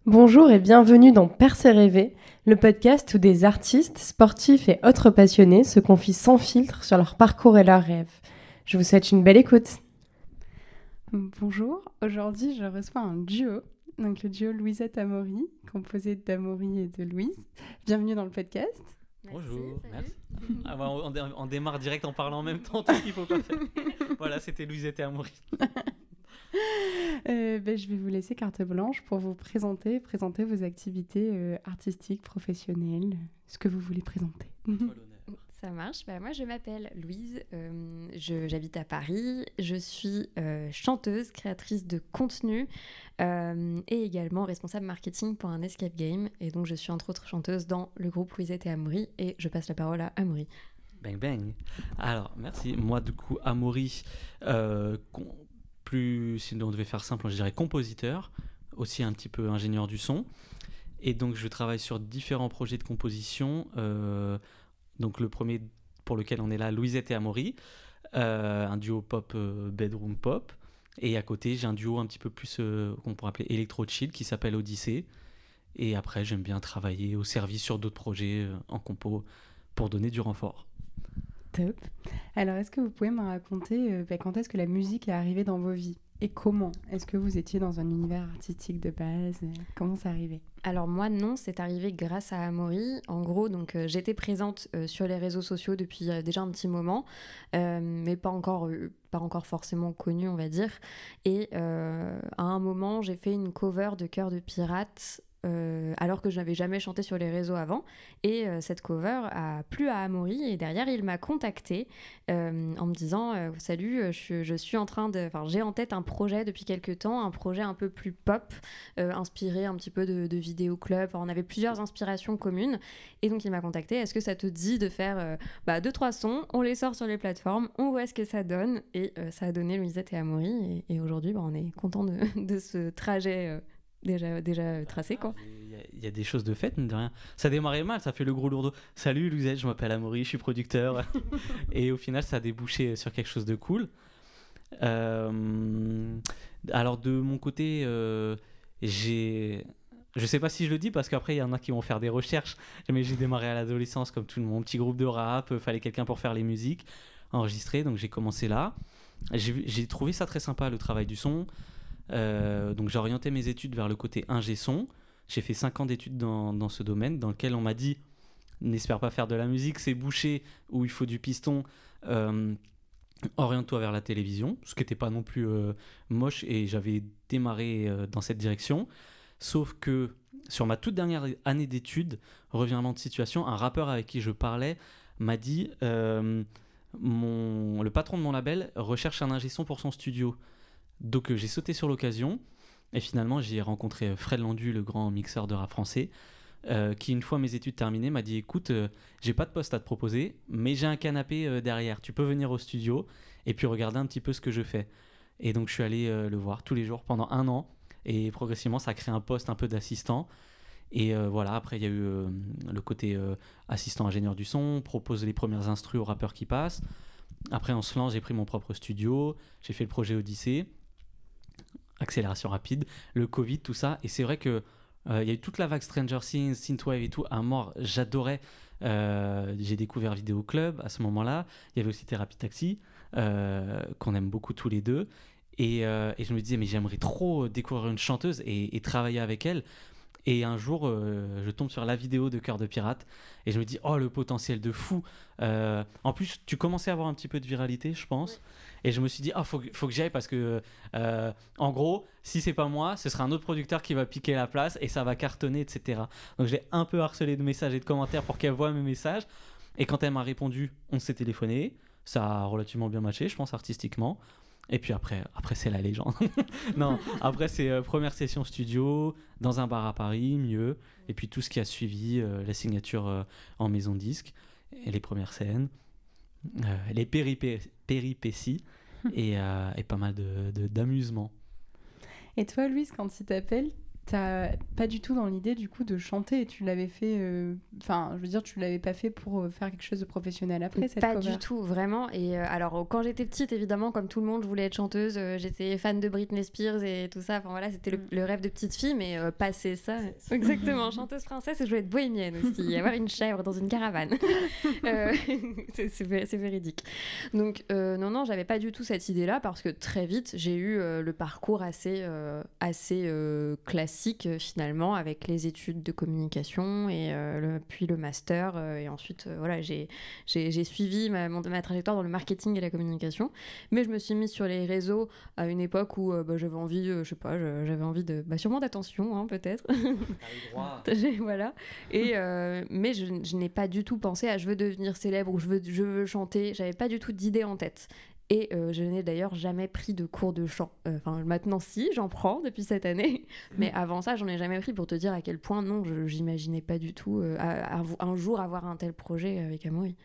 Bonjour et bienvenue dans Percer rêver, le podcast où des artistes, sportifs et autres passionnés se confient sans filtre sur leur parcours et leurs rêves. Je vous souhaite une belle écoute. Bonjour, aujourd'hui je reçois un duo, donc le duo Louisette Amaury, composé d'Amaury et de Louise. Bienvenue dans le podcast. Bonjour, merci. Ah bah, on démarre direct en parlant en même temps, tout ce qu'il faut pas faire. Voilà, c'était Louisette et Amaury. Je vais vous laisser carte blanche pour vous présenter vos activités artistiques, professionnelles, ce que vous voulez présenter. Ça marche. Moi, je m'appelle Louise, j'habite à Paris, je suis chanteuse, créatrice de contenu et également responsable marketing pour un escape game. Et donc, je suis entre autres chanteuse dans le groupe Louisette et Amaury et je passe la parole à Amaury. Bang bang. Alors, merci. Moi, du coup, Amaury, si on devait faire simple, je dirais compositeur, aussi un petit peu ingénieur du son. Et donc, je travaille sur différents projets de composition. Donc le premier pour lequel on est là, Louisette et Amaury, un duo pop, bedroom pop. Et à côté, j'ai un duo un petit peu plus qu'on pourrait appeler électro-chill qui s'appelle Odyssée. Et après, j'aime bien travailler au service sur d'autres projets en compo pour donner du renfort. Top. Alors, est-ce que vous pouvez me raconter quand est-ce que la musique est arrivée dans vos vies ? Et comment ? Est-ce que vous étiez dans un univers artistique de base ? Comment c'est arrivé ? Alors moi, non, c'est arrivé grâce à Amaury. En gros, donc j'étais présente sur les réseaux sociaux depuis déjà un petit moment, mais pas encore forcément connue, on va dire. Et à un moment, j'ai fait une cover de Cœur de pirate, alors que je n'avais jamais chanté sur les réseaux avant. Et cette cover a plu à Amaury et derrière, il m'a contactée en me disant « Salut, je suis en train de... Enfin, j'ai en tête un projet depuis quelques temps, un projet un peu plus pop, inspiré un petit peu de vidéoclub. Enfin, on avait plusieurs inspirations communes. Et donc, il m'a contactée. Est-ce que ça te dit de faire 2-3 sons ? On les sort sur les plateformes, on voit ce que ça donne. Et ça a donné Louisette et Amaury. Et aujourd'hui, on est content de ce trajet déjà tracé, quoi. Il y a des choses de fait, mine de rien. Ça démarrait mal, ça fait le gros lourdeau. Salut Louisette, je m'appelle Amaury, je suis producteur. Et au final, ça a débouché sur quelque chose de cool. Alors de mon côté, je sais pas si je le dis parce qu'après il y en a qui vont faire des recherches, mais j'ai démarré à l'adolescence comme tout le monde, petit groupe de rap, fallait quelqu'un pour faire les musiques, enregistrer, donc j'ai commencé là. J'ai trouvé ça très sympa, le travail du son. Donc j'ai orienté mes études vers le côté ingé son. J'ai fait 5 ans d'études dans ce domaine, dans lequel on m'a dit n'espère pas faire de la musique, c'est bouché où il faut du piston, oriente-toi vers la télévision, ce qui n'était pas non plus moche, et j'avais démarré dans cette direction. Sauf que sur ma toute dernière année d'études, revirement de situation, un rappeur avec qui je parlais m'a dit le patron de mon label recherche un ingé son pour son studio. Donc j'ai sauté sur l'occasion et finalement j'ai rencontré Fred Landu, le grand mixeur de rap français, qui une fois mes études terminées m'a dit écoute, j'ai pas de poste à te proposer, mais j'ai un canapé derrière, tu peux venir au studio et puis regarder un petit peu ce que je fais. Et donc je suis allé le voir tous les jours pendant 1 an et progressivement ça a créé un poste un peu d'assistant. Et voilà, après il y a eu le côté assistant ingénieur du son, propose les premières instrus aux rappeurs qui passent. Après on se lance, j'ai pris mon propre studio, j'ai fait le projet Odyssée, accélération rapide, le Covid, tout ça. Et c'est vrai que y a eu toute la vague Stranger Things, Synthwave et tout, à mort, j'adorais. J'ai découvert Vidéo Club à ce moment-là. Il y avait aussi Thérapie Taxi, qu'on aime beaucoup tous les deux. Et je me disais, mais j'aimerais trop découvrir une chanteuse et travailler avec elle. Et un jour, je tombe sur la vidéo de Cœur de pirate et je me dis, oh, le potentiel de fou. En plus, tu commençais à avoir un petit peu de viralité, je pense. Ouais. Et je me suis dit, faut que j'y aille parce que, en gros, si c'est pas moi, ce sera un autre producteur qui va piquer la place et ça va cartonner, etc. Donc, j'ai un peu harcelé de messages et de commentaires pour qu'elle voie mes messages. Et quand elle m'a répondu, on s'est téléphoné. Ça a relativement bien matché, je pense, artistiquement. Et puis après c'est la légende. Non, après c'est première session studio dans un bar à Paris, mieux. Et puis tout ce qui a suivi, la signature en maison de disque, et les premières scènes, les péripéties et pas mal d'amusement. Et toi, Louise, quand il t'appelle, t'as pas du tout dans l'idée du coup de chanter. Tu l'avais fait, enfin, je veux dire, tu l'avais pas fait pour faire quelque chose de professionnel après cette Pas cover. du tout, vraiment. Et alors, quand j'étais petite, évidemment, comme tout le monde, je voulais être chanteuse. J'étais fan de Britney Spears et tout ça. Enfin voilà, c'était le rêve de petite fille, mais passer ça. Exactement, chanteuse française et je voulais être bohémienne aussi, avoir une chèvre dans une caravane. C'est véridique. Donc, non, j'avais pas du tout cette idée-là parce que très vite, j'ai eu le parcours assez classique finalement, avec les études de communication et puis le master. Et ensuite, voilà, j'ai suivi ma trajectoire dans le marketing et la communication. Mais je me suis mise sur les réseaux à une époque où j'avais envie, je sais pas, j'avais envie de, sûrement d'attention, hein, peut-être. Voilà. Et, mais je n'ai pas du tout pensé à je veux devenir célèbre ou je veux chanter. J'avais pas du tout d'idée en tête. Et je n'ai d'ailleurs jamais pris de cours de chant. Enfin, maintenant, si, j'en prends depuis cette année. Mais avant ça, j'en ai jamais pris pour te dire à quel point, non, j'imaginais pas du tout un jour avoir un tel projet avec Amaury.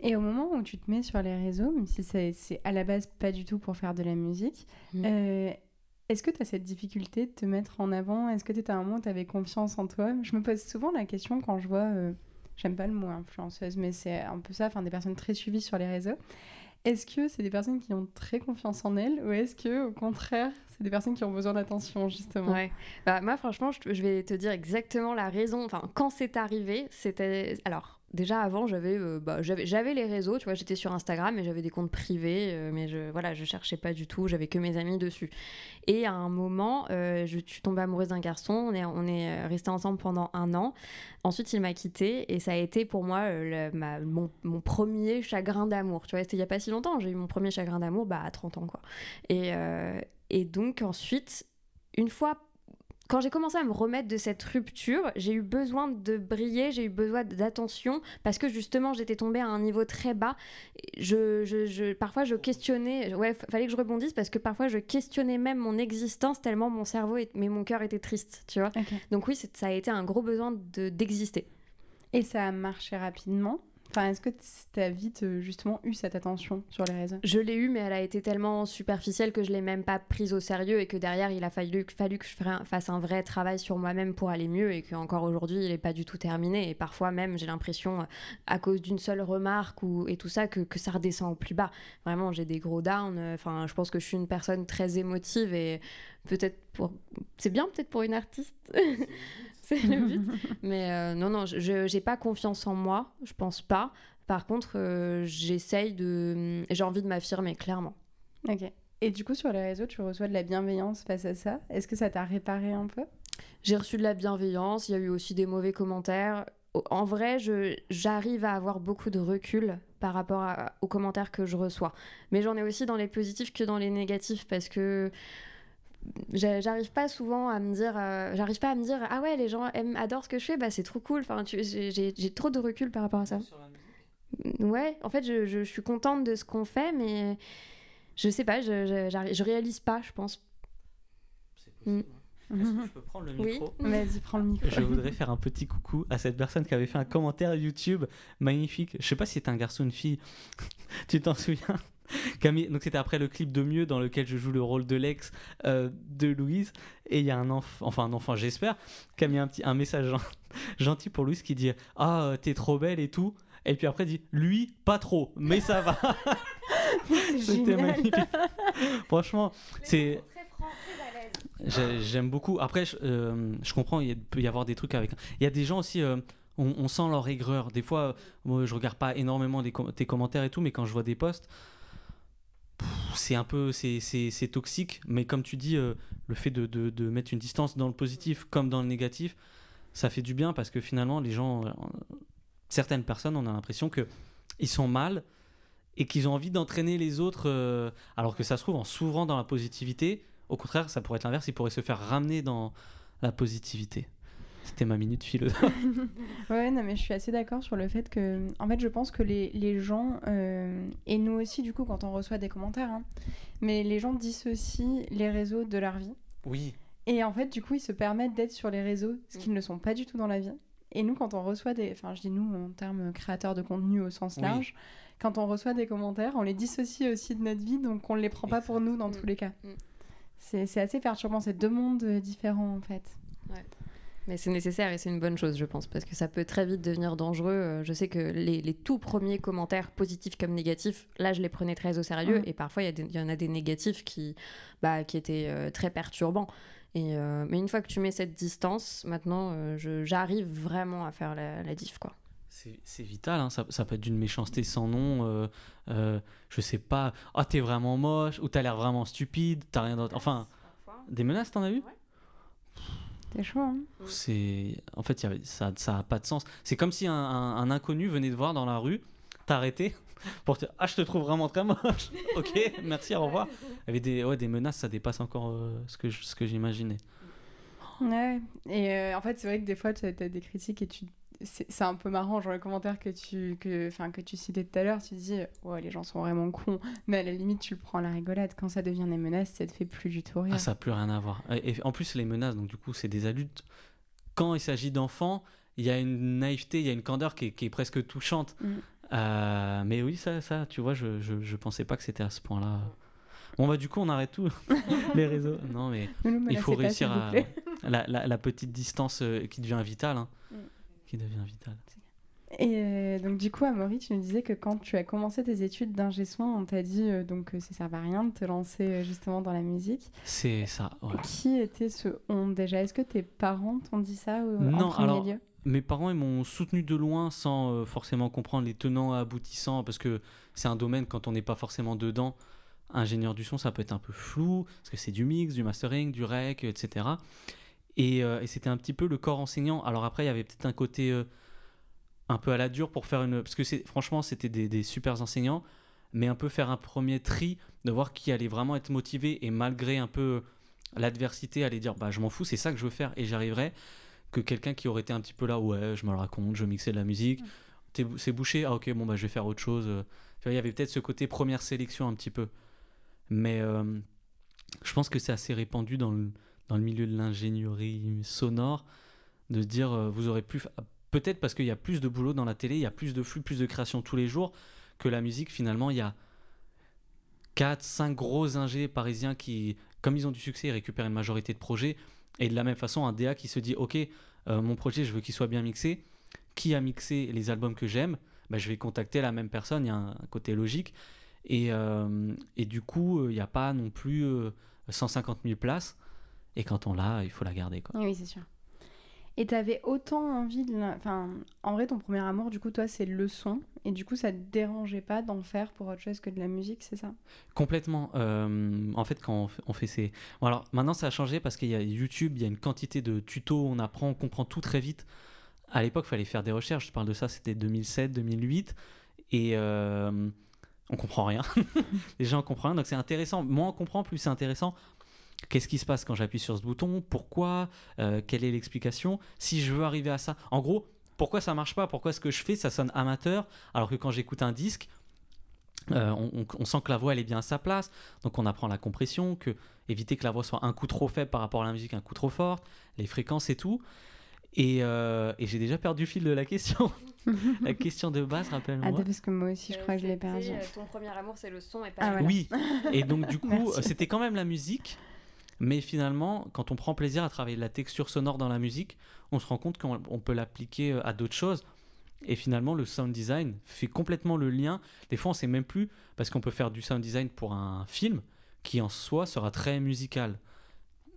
Et au moment où tu te mets sur les réseaux, même si c'est à la base pas du tout pour faire de la musique, est-ce que tu as cette difficulté de te mettre en avant ? Est-ce que tu étais à un moment où tu avais confiance en toi ? Je me pose souvent la question quand je vois, j'aime pas le mot influenceuse, mais c'est un peu ça, des personnes très suivies sur les réseaux. Est-ce que c'est des personnes qui ont très confiance en elles ou est-ce que, au contraire, c'est des personnes qui ont besoin d'attention, justement ? Ouais. Moi, franchement, je vais te dire exactement la raison. Enfin, quand c'est arrivé, c'était... Alors, déjà, avant, j'avais les réseaux, tu vois, j'étais sur Instagram et j'avais des comptes privés, mais je cherchais pas du tout, j'avais que mes amis dessus. Et à un moment, je suis tombée amoureuse d'un garçon, on est restés ensemble pendant 1 an. Ensuite, il m'a quittée et ça a été pour moi mon premier chagrin d'amour. Tu vois, c'était il y a pas si longtemps, j'ai eu mon premier chagrin d'amour à 30 ans, quoi. Et donc, ensuite, une fois... Quand j'ai commencé à me remettre de cette rupture, j'ai eu besoin de briller, j'ai eu besoin d'attention parce que justement j'étais tombée à un niveau très bas. Parfois je questionnais, fallait que je rebondisse parce que parfois je questionnais même mon existence tellement mon cerveau mais mon cœur était triste, tu vois. Okay. Donc oui, ça a été un gros besoin d'exister. Et ça a marché rapidement ? Enfin, est-ce que tu as vite justement eu cette attention sur les réseaux ? Je l'ai eue, mais elle a été tellement superficielle que je ne l'ai même pas prise au sérieux et que derrière, il a fallu que je fasse un vrai travail sur moi-même pour aller mieux et qu'encore aujourd'hui, il n'est pas du tout terminé. Et parfois même, j'ai l'impression, à cause d'une seule remarque et tout ça, que ça redescend au plus bas. Vraiment, j'ai des gros downs. Je pense que je suis une personne très émotive et c'est bien peut-être pour une artiste. C'est le but. Mais non, j'ai pas confiance en moi, je pense pas. Par contre, j'ai envie de m'affirmer, clairement. Ok. Et du coup, sur les réseaux, tu reçois de la bienveillance face à ça. Est-ce que ça t'a réparé un peu ? J'ai reçu de la bienveillance, il y a eu aussi des mauvais commentaires. En vrai, j'arrive à avoir beaucoup de recul par rapport aux commentaires que je reçois. Mais j'en ai aussi dans les positifs que dans les négatifs parce que... j'arrive pas souvent à me dire ah ouais, les gens adorent ce que je fais, c'est trop cool. Enfin, j'ai trop de recul par rapport à ça. Ouais, en fait je suis contente de ce qu'on fait, mais je sais pas, je réalise pas, je pense. C'est possible. Est-ce que je peux prendre le micro ? Oui. Vas-y, prends le micro. Je voudrais faire un petit coucou à cette personne qui avait fait un commentaire YouTube magnifique. Je sais pas si c'est un garçon ou une fille. Tu t'en souviens ? Camille, donc c'était après le clip de Mieux dans lequel je joue le rôle de l'ex de Louise, et il y a un enfant j'espère, qui a mis un message gentil pour Louise qui dit t'es trop belle et tout, et puis après dit lui pas trop mais ça va. C'était magnifique. Franchement c'est j'aime beaucoup. Après je comprends, il peut y avoir des trucs avec, il y a des gens aussi on sent leur aigreur des fois. Moi je regarde pas énormément tes commentaires et tout, mais quand je vois des posts, c'est un peu c'est toxique, mais comme tu dis, le fait de mettre une distance dans le positif comme dans le négatif, ça fait du bien parce que finalement les gens, certaines personnes, on a l'impression que ils sont mal et qu'ils ont envie d'entraîner les autres, alors que ça se trouve en s'ouvrant dans la positivité, au contraire ça pourrait être l'inverse, ils pourraient se faire ramener dans la positivité. C'était ma minute philosophe. Ouais, non, mais je suis assez d'accord sur le fait que... En fait, je pense que les gens, et nous aussi, du coup, quand on reçoit des commentaires, mais les gens dissocient les réseaux de leur vie. Oui. Et en fait, du coup, ils se permettent d'être sur les réseaux, ce qu'ils ne sont pas du tout dans la vie. Et nous, quand on reçoit des... Enfin, je dis nous, en termes créateurs de contenu au sens large, quand on reçoit des commentaires, on les dissocie aussi de notre vie, donc on ne les prend pas pour nous dans tous les cas. C'est assez perturbant, c'est 2 mondes différents, en fait. Mais c'est nécessaire et c'est une bonne chose, je pense, parce que ça peut très vite devenir dangereux. Je sais que les tout premiers commentaires, positifs comme négatifs, là, je les prenais très au sérieux. Et parfois, il y en a des négatifs qui étaient très perturbants. Mais une fois que tu mets cette distance, maintenant, j'arrive vraiment à faire la diff, quoi. C'est vital, hein. Ça peut être d'une méchanceté sans nom. Je sais pas, t'es vraiment moche, ou t'as l'air vraiment stupide, t'as rien d'autre. Enfin, des menaces, t'en as eu ? Ouais. C'est chaud, hein. En fait, ça a pas de sens. C'est comme si un inconnu venait te voir dans la rue, t'arrêter pour te dire « Ah, je te trouve vraiment très moche !» Ok, merci, au revoir. Il y avait des menaces, ça dépasse encore ce que j'imaginais. Ouais, et en fait, c'est vrai que des fois, tu as des critiques et c'est un peu marrant, genre les commentaires que tu citais tout à l'heure, tu te dis ouais, les gens sont vraiment cons, mais à la limite tu le prends à la rigolade. Quand ça devient des menaces, ça te fait plus du tout rire. Ça n'a plus rien à voir. Et en plus, les menaces, donc du coup, c'est des adultes. Quand il s'agit d'enfants, il y a une naïveté, il y a une candeur qui est presque touchante. Mais oui, ça, tu vois, je pensais pas que c'était à ce point-là. Bon, du coup, on arrête tout, les réseaux. Non, mais il faut réussir à la petite distance qui devient vitale. Hein. Qui devient vitale. Et donc, du coup, Amaury, tu nous disais que quand tu as commencé tes études d'ingé son, on t'a dit que ça ne servait à rien de te lancer justement dans la musique. C'est ça, ouais. Qui était ce on déjà ? Est-ce que tes parents t'ont dit ça Non, en premier lieu ? Mes parents, ils m'ont soutenu de loin sans forcément comprendre les tenants et aboutissants, parce que c'est un domaine, quand on n'est pas forcément dedans, ingénieur du son, ça peut être un peu flou, parce que c'est du mix, du mastering, du rec, etc. Et c'était un petit peu le corps enseignant. Alors après, il y avait peut-être un côté un peu à la dure pour faire une... Parce que franchement, c'était des super enseignants, mais un peu faire un premier tri, de voir qui allait vraiment être motivé, et malgré un peu l'adversité, aller dire je m'en fous, c'est ça que je veux faire, et j'y arriverai, que quelqu'un qui aurait été un petit peu là, ouais, je me le raconte, je mixais de la musique, c'est bouché, ok, bon, je vais faire autre chose. Tu vois, il y avait peut-être ce côté première sélection un petit peu. Mais je pense que c'est assez répandu dans le milieu de l'ingénierie sonore, de se dire vous aurez plus... Peut-être parce qu'il y a plus de boulot dans la télé, il y a plus de flux, plus de création tous les jours, que la musique, finalement, il y a 4-5 gros ingés parisiens qui, comme ils ont du succès, ils récupèrent une majorité de projets. Et de la même façon, un DA qui se dit ok, mon projet, je veux qu'il soit bien mixé. Qui a mixé les albums que j'aime ? Je vais contacter la même personne, il y a un côté logique. Et du coup, il n'y a pas non plus 150 000 places. Et quand on l'a, il faut la garder, quoi. Oui, c'est sûr. Et t'avais autant envie de... en vrai, ton premier amour, du coup, toi, c'est le son. Et du coup, ça te dérangeait pas d'en faire pour autre chose que de la musique, c'est ça ? Complètement. En fait, quand on fait ces... Bon, alors, maintenant, ça a changé parce qu'il y a YouTube, il y a une quantité de tutos, on apprend, on comprend tout très vite. À l'époque, il fallait faire des recherches. Je parle de ça, c'était 2007, 2008. Et on comprend rien. Les gens comprennent rien, donc c'est intéressant. Moins on comprend, plus c'est intéressant. Qu'est-ce qui se passe quand j'appuie sur ce bouton ? Pourquoi ? Quelle est l'explication ? Si je veux arriver à ça... En gros, pourquoi ça marche pas ? Pourquoi ce que je fais, ça sonne amateur ? Alors que quand j'écoute un disque, on sent que la voix, elle est bien à sa place. Donc on apprend la compression, éviter que la voix soit un coup trop faible par rapport à la musique, un coup trop forte, les fréquences et tout. Et j'ai déjà perdu le fil de la question. La question de base, rappelle-moi. Parce que moi aussi, je crois que je l'ai perdu. Ton premier amour, c'est le son et pas voilà. Oui, et donc du coup, c'était quand même la musique. Mais finalement, quand on prend plaisir à travailler la texture sonore dans la musique, on se rend compte qu'on peut l'appliquer à d'autres choses. Et finalement, le sound design fait complètement le lien. Des fois, on ne sait même plus, parce qu'on peut faire du sound design pour un film qui, en soi, sera très musical.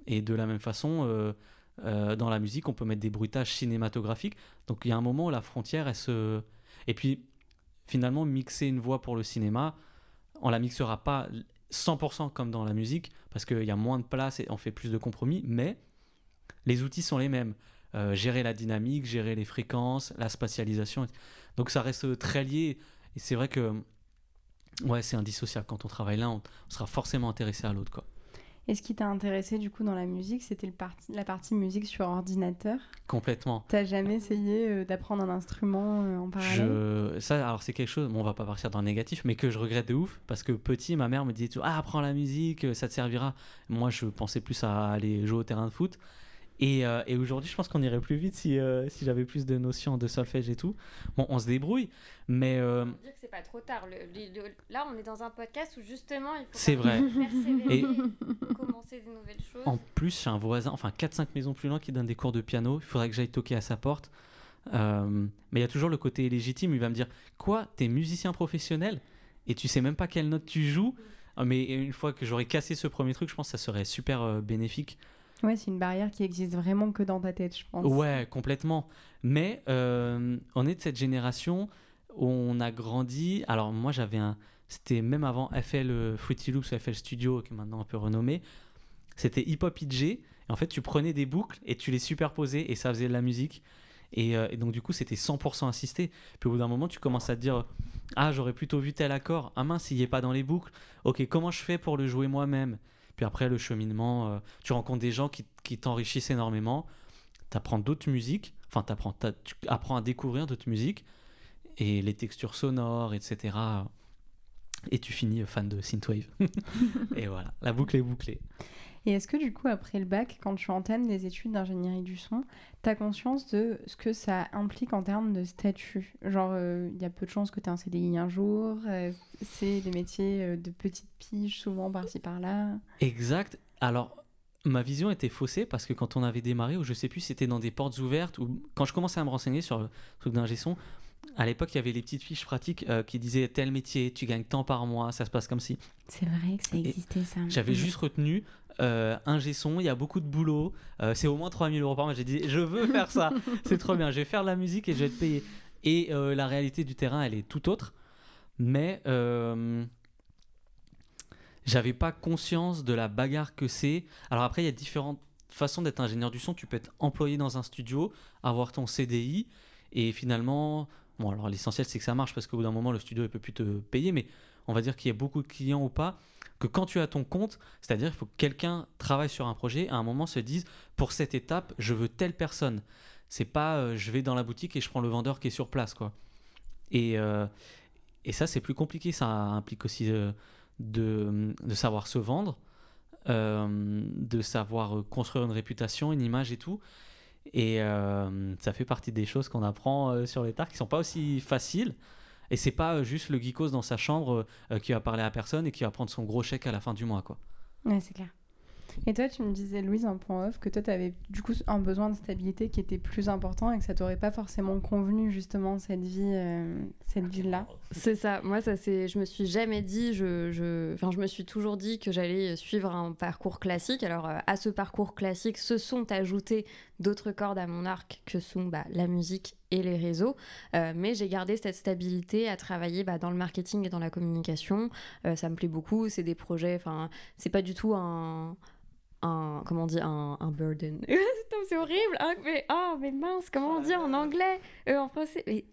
Et de la même façon, dans la musique, on peut mettre des bruitages cinématographiques. Donc, il y a un moment où la frontière, elle se... Et puis, finalement, mixer une voix pour le cinéma, on ne la mixera pas 100% comme dans la musique, parce qu'il y a moins de place et on fait plus de compromis, mais les outils sont les mêmes. Gérer la dynamique, gérer les fréquences, la spatialisation. Donc ça reste très lié. Et c'est vrai que c'est indissociable. Quand on travaille là, on sera forcément intéressé à l'autre, quoi. Et ce qui t'a intéressé du coup dans la musique, c'était la partie musique sur ordinateur ? Complètement. T'as jamais essayé d'apprendre un instrument en parallèle ? Alors c'est quelque chose, on va pas partir dans le négatif, mais que je regrette de ouf, parce que petit, ma mère me disait tout, apprends la musique, ça te servira. Moi, je pensais plus à aller jouer au terrain de foot. Et aujourd'hui, je pense qu'on irait plus vite si j'avais plus de notions de solfège et tout. Bon, on se débrouille, mais... On peut dire que c'est pas trop tard. Là, on est dans un podcast où justement, il faut c'est vrai. persévérer, commencer commencer des nouvelles choses. En plus, j'ai un voisin, enfin 4-5 maisons plus loin qui donne des cours de piano. Il faudrait que j'aille toquer à sa porte. Mais il y a toujours le côté légitime. Il va me dire, quoi, t'es musicien professionnel et tu sais même pas quelle note tu joues? Mais une fois que j'aurais cassé ce premier truc, je pense que ça serait super bénéfique. Ouais, c'est une barrière qui existe vraiment que dans ta tête, je pense. Ouais, complètement. Mais on est de cette génération où on a grandi. Alors moi, c'était même avant FL Fruity Loops, FL Studio, qui est maintenant un peu renommé. C'était Hip Hop EJ. Et en fait, tu prenais des boucles et tu les superposais et ça faisait de la musique. Et donc du coup, c'était 100% assisté. Puis au bout d'un moment, tu commences à te dire, ah, j'aurais plutôt vu tel accord. Ah mince, il n'est pas dans les boucles. Ok, comment je fais pour le jouer moi-même? Puis après, le cheminement, tu rencontres des gens qui t'enrichissent énormément. Tu apprends d'autres musiques. Enfin, tu apprends à découvrir d'autres musiques. Et les textures sonores, etc. Et tu finis fan de Synthwave. Et voilà, la boucle est bouclée. Et est-ce que du coup, après le bac, quand tu entames des études d'ingénierie du son, tu as conscience de ce que ça implique en termes de statut? Genre, il y a peu de chances que tu aies un CDI un jour, c'est des métiers de petites piges, souvent par-ci par-là. Exact. Alors, ma vision était faussée parce que quand on avait démarré, ou je sais plus si c'était dans des portes ouvertes, ou quand je commençais à me renseigner sur le truc d'ingé son, à l'époque, il y avait les petites fiches pratiques qui disaient tel métier, tu gagnes tant par mois, ça se passe comme si. C'est vrai que ça existait, ça. J'avais juste retenu ingé son, il y a beaucoup de boulot, c'est au moins 3 000 euros par mois. J'ai dit, je veux faire ça, c'est trop bien, je vais faire de la musique et je vais être payé. Et la réalité du terrain, elle est tout autre. Mais j'avais pas conscience de la bagarre que c'est. Alors après, il y a différentes façons d'être ingénieur du son. Tu peux être employé dans un studio, avoir ton CDI, et finalement, bon, alors l'essentiel c'est que ça marche parce qu'au bout d'un moment, le studio ne peut plus te payer, mais on va dire qu'il y a beaucoup de clients ou pas, que quand tu as ton compte, c'est-à-dire il faut que quelqu'un travaille sur un projet, à un moment se dise, pour cette étape, je veux telle personne. C'est pas je vais dans la boutique et je prends le vendeur qui est sur place, quoi. Et ça, c'est plus compliqué. Ça implique aussi de savoir se vendre, de savoir construire une réputation, une image et tout. Et ça fait partie des choses qu'on apprend sur les tards qui sont pas aussi faciles. Et c'est pas juste le geekos dans sa chambre qui va parler à personne et qui va prendre son gros chèque à la fin du mois, quoi. Ouais, c'est clair. Et toi, tu me disais, Louise, en point off, que toi, tu avais du coup un besoin de stabilité qui était plus important et que ça t'aurait pas forcément convenu, justement, cette vie-là. C'est ça. Moi, je me suis jamais dit, enfin, je me suis toujours dit que j'allais suivre un parcours classique. Alors, à ce parcours classique, se sont ajoutés d'autres cordes à mon arc que sont la musique et les réseaux. Mais j'ai gardé cette stabilité à travailler dans le marketing et dans la communication. Ça me plaît beaucoup. C'est des projets, enfin, c'est pas du tout comment on dit, un burden. C'est horrible, hein, mais mince, comment on dit en anglais, en français, mais...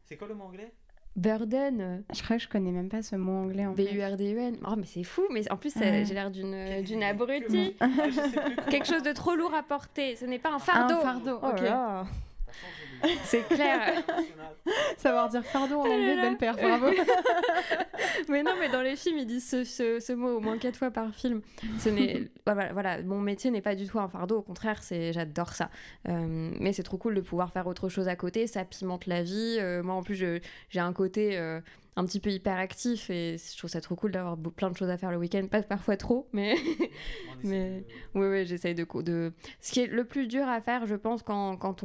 C'est quoi le mot anglais? Burden. Je crois que je connais même pas ce mot anglais en fait. B-U-R-D-E-N. Oh, mais c'est fou, mais en plus, j'ai l'air d'une abrutie. Quelque chose de trop lourd à porter. Ce n'est pas un fardeau. Un fardeau, ok. Oh, c'est clair. Savoir dire fardeau en anglais, belle père, bravo. Mais non, mais dans les films, ils disent ce mot au moins 4 fois par film. Voilà, mon métier n'est pas du tout un fardeau, au contraire, j'adore ça. Mais c'est trop cool de pouvoir faire autre chose à côté, ça pimente la vie. Moi, en plus, j'ai un côté un petit peu hyperactif et je trouve ça trop cool d'avoir plein de choses à faire le week-end, pas parfois trop, mais ouais, j'essaye de ce qui est le plus dur à faire, je pense, quand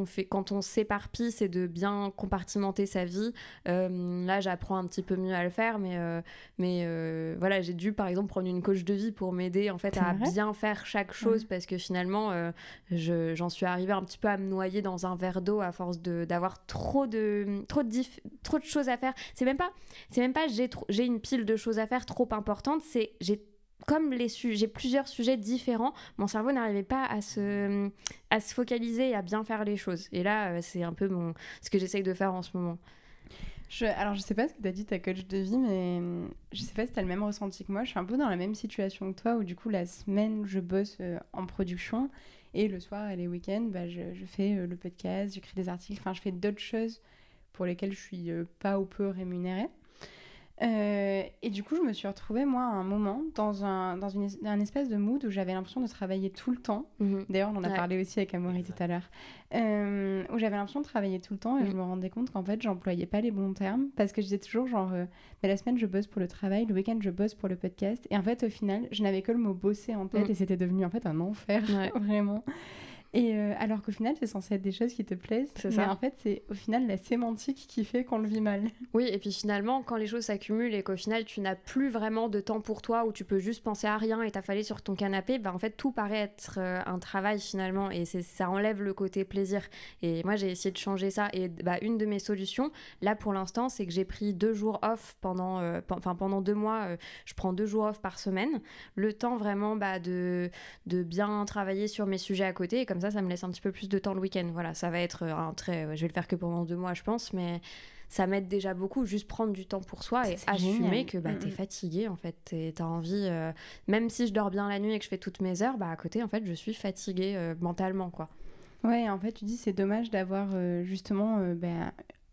on s'éparpille, c'est de bien compartimenter sa vie. Là, j'apprends un petit peu mieux à le faire, mais voilà, j'ai dû par exemple prendre une coach de vie pour m'aider en fait à bien faire chaque chose, parce que finalement j'en suis arrivée un petit peu à me noyer dans un verre d'eau à force d'avoir trop de choses à faire. C'est même pas j'ai une pile de choses à faire trop importante, comme j'ai plusieurs sujets différents, mon cerveau n'arrivait pas à se focaliser et à bien faire les choses. Et là, c'est un peu ce que j'essaye de faire en ce moment. Alors, je sais pas ce que t'as dit, ta coach de vie, mais je sais pas si t'as le même ressenti que moi. Je suis un peu dans la même situation que toi, où du coup, la semaine, je bosse en production, et le soir et les week-ends, je fais le podcast, j'écris des articles, enfin, je fais d'autres choses pour lesquelles je suis pas ou peu rémunérée. Et du coup, je me suis retrouvée, moi, à un moment, dans un espèce de mood où j'avais l'impression de travailler tout le temps. D'ailleurs, on en a parlé aussi avec Amaury tout à l'heure. Où j'avais l'impression de travailler tout le temps et je me rendais compte qu'en fait, j'employais pas les bons termes parce que je disais toujours, genre, mais la semaine, je bosse pour le travail, le week-end, je bosse pour le podcast. Et en fait, au final, je n'avais que le mot bosser en tête et c'était devenu, en fait, un enfer, vraiment. Et alors qu'au final, c'est censé être des choses qui te plaisent. C'est mais ça. en fait, c'est au final la sémantique qui fait qu'on le vit mal. Oui, et puis finalement, quand les choses s'accumulent et qu'au final, tu n'as plus vraiment de temps pour toi, où tu peux juste penser à rien et t'affaler sur ton canapé, en fait, tout paraît être un travail finalement, et ça enlève le côté plaisir. Et moi, j'ai essayé de changer ça. Et une de mes solutions, là pour l'instant, c'est que j'ai pris 2 jours off pendant 2 mois. Je prends 2 jours off par semaine. Le temps vraiment de bien travailler sur mes sujets à côté. Et comme ça me laisse un petit peu plus de temps le week-end. Voilà, ça va être je vais le faire que pendant 2 mois, je pense, mais ça m'aide déjà beaucoup, juste prendre du temps pour soi et assumer que t'es fatigué, en fait, t'as envie, même si je dors bien la nuit et que je fais toutes mes heures, à côté, en fait, je suis fatiguée mentalement, quoi. Ouais, en fait, tu dis, c'est dommage d'avoir justement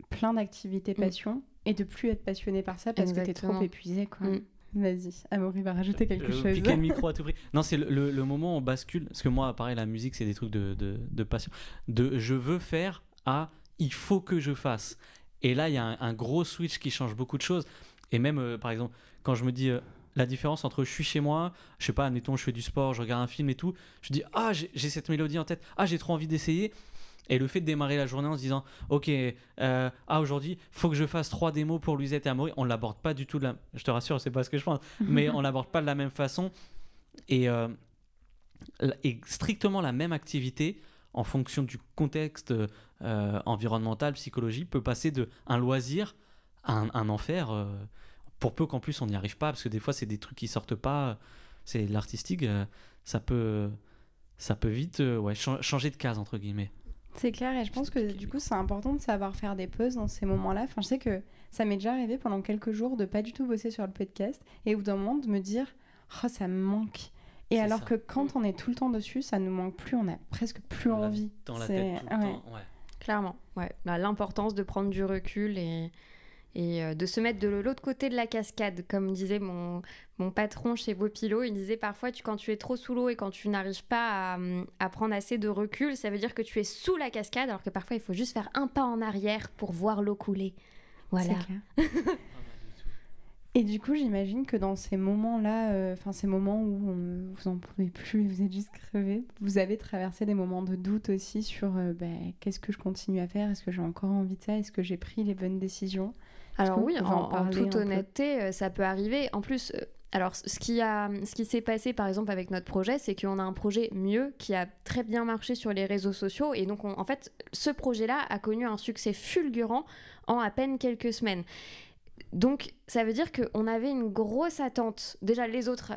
plein d'activités passion et de plus être passionné par ça parce que t'es trop épuisé, quoi. Vas-y, Amaury va rajouter quelque chose. Piquer le micro à tout prix. Non, c'est le moment où on bascule. Parce que moi, pareil, la musique, c'est des trucs de passion. De je veux faire à il faut que je fasse. Et là, il y a un gros switch qui change beaucoup de choses. Et même, par exemple, quand je me dis la différence entre je suis chez moi, je sais pas, admettons, je fais du sport, je regarde un film et tout, je dis j'ai cette mélodie en tête, j'ai trop envie d'essayer. Et le fait de démarrer la journée en se disant ok, aujourd'hui faut que je fasse 3 démos pour Louisette et Amaury, on l'aborde pas du tout je te rassure, c'est pas ce que je pense, mais on l'aborde pas de la même façon et strictement la même activité en fonction du contexte environnemental, psychologique, peut passer de un loisir à un enfer, pour peu qu'en plus on n'y arrive pas, parce que des fois c'est des trucs qui sortent pas, c'est l'artistique, ça peut vite changer de case entre guillemets. C'est clair, et je pense que du coup c'est important de savoir faire des pauses dans ces moments-là. Enfin, je sais que ça m'est déjà arrivé pendant quelques jours de pas du tout bosser sur le podcast et au bout d'un moment de me dire ça me manque. Et alors ça. Que quand on est tout le temps dessus, ça nous manque plus, on a presque plus envie. Dans la tête tout le temps, ouais. Clairement, ouais. L'importance de prendre du recul et de se mettre de l'autre côté de la cascade, comme disait mon patron chez Vopilo. Il disait parfois quand tu es trop sous l'eau et quand tu n'arrives pas à prendre assez de recul, ça veut dire que tu es sous la cascade, alors que parfois il faut juste faire un pas en arrière pour voir l'eau couler. Voilà. C'est clair. Et du coup, j'imagine que dans ces moments-là, ces moments où vous en pouvez plus et vous êtes juste crevé, vous avez traversé des moments de doute aussi sur qu'est-ce que je continue à faire, est-ce que j'ai encore envie de ça, est-ce que j'ai pris les bonnes décisions. Alors oui, en toute honnêteté, ça peut arriver. En plus, alors ce qui s'est passé par exemple avec notre projet, c'est qu'on a un projet mieux qui a très bien marché sur les réseaux sociaux, et donc en fait, ce projet-là a connu un succès fulgurant en à peine quelques semaines. Donc, ça veut dire qu'on avait une grosse attente. Déjà, les autres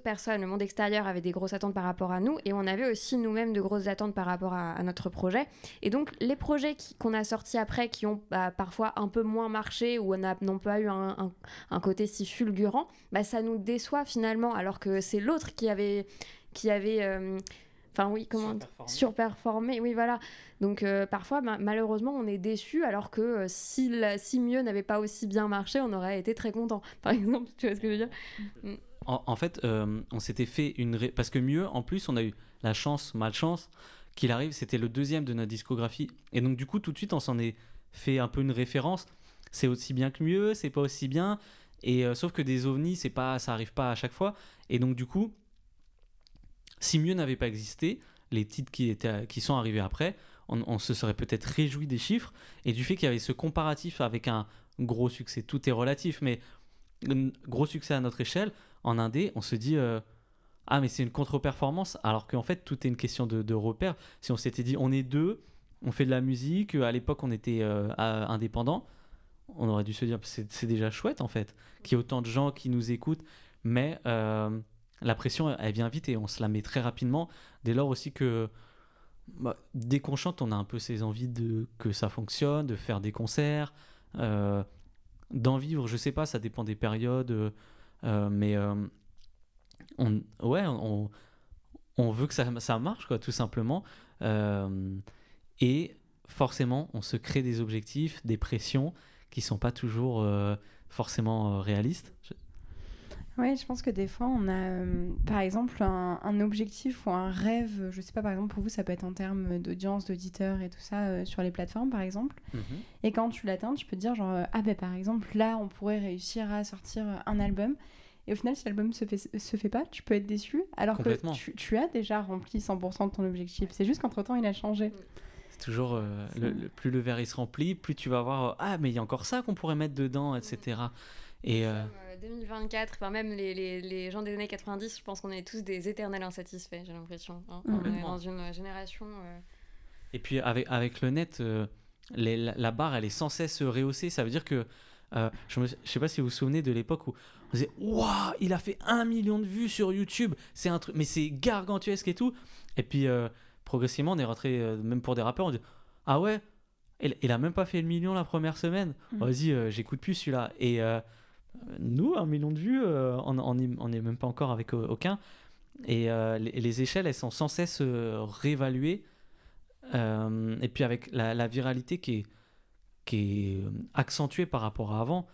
personnes, le monde extérieur avait des grosses attentes par rapport à nous, et on avait aussi nous-mêmes de grosses attentes par rapport à notre projet. Et donc, les projets qu'on a sortis après, qui ont parfois un peu moins marché, ou n'ont pas eu un côté si fulgurant, ça nous déçoit finalement, alors que c'est l'autre qui avait surperformé, oui, voilà. Donc parfois, malheureusement, on est déçu, alors que si mieux n'avait pas aussi bien marché, on aurait été très content. Par exemple, tu vois ce que je veux dire ? En fait, on s'était fait parce que mieux, en plus, on a eu la chance, malchance, qu'il arrive, c'était le 2e de notre discographie. Et donc, du coup, tout de suite, on s'en est fait un peu une référence. C'est aussi bien que mieux, c'est pas aussi bien. Et sauf que des ovnis, ça arrive pas à chaque fois. Et donc, du coup, si mieux n'avait pas existé, les titres qui sont arrivés après, on se serait peut-être réjoui des chiffres et du fait qu'il y avait ce comparatif avec un gros succès. Tout est relatif, mais un gros succès à notre échelle, en indé, on se dit mais c'est une contre-performance, alors qu'en fait tout est une question de repère. Si on s'était dit on est 2, on fait de la musique, à l'époque on était indépendant, on aurait dû se dire c'est déjà chouette en fait, qu'il y ait autant de gens qui nous écoutent, mais la pression elle vient vite et on se la met très rapidement, dès lors aussi que dès qu'on chante, on a un peu ces envies que ça fonctionne, de faire des concerts, d'en vivre, je sais pas, ça dépend des périodes, mais on veut que ça marche, quoi, tout simplement. Et forcément, on se crée des objectifs, des pressions qui sont pas toujours forcément réaliste. Ouais, je pense que des fois, on a, par exemple, un objectif ou un rêve. Je sais pas, par exemple, pour vous, ça peut être en termes d'audience, d'auditeurs et tout ça sur les plateformes, par exemple. Et quand tu l'atteins, tu peux te dire, genre, ah ben, par exemple, là, on pourrait réussir à sortir un album. Et au final, si l'album se fait pas, tu peux être déçu, alors que tu as déjà rempli 100% de ton objectif. C'est juste qu'entre-temps, il a changé. C'est toujours, plus le verre il se remplit, plus tu vas voir, ah, mais il y a encore ça qu'on pourrait mettre dedans, etc. Et 2024, enfin même les gens des années 90, je pense qu'on est tous des éternels insatisfaits, j'ai l'impression. Hein. On est dans une génération... Et puis avec le net, la barre, elle est sans cesse rehaussée. Ça veut dire que, je sais pas si vous vous souvenez de l'époque où on disait « Waouh, il a fait 1 million de vues sur YouTube, c'est un truc, mais c'est gargantuesque et tout ». Et puis, progressivement, on est rentré, même pour des rappeurs, on dit « Ah ouais, il a même pas fait le million la première semaine. Vas-y, j'écoute plus celui-là ». Et nous, 1 million de vues, on n'est même pas encore avec aucun. Et les échelles, elles sont sans cesse réévaluées. Et puis avec la viralité qui est accentuée par rapport à avant.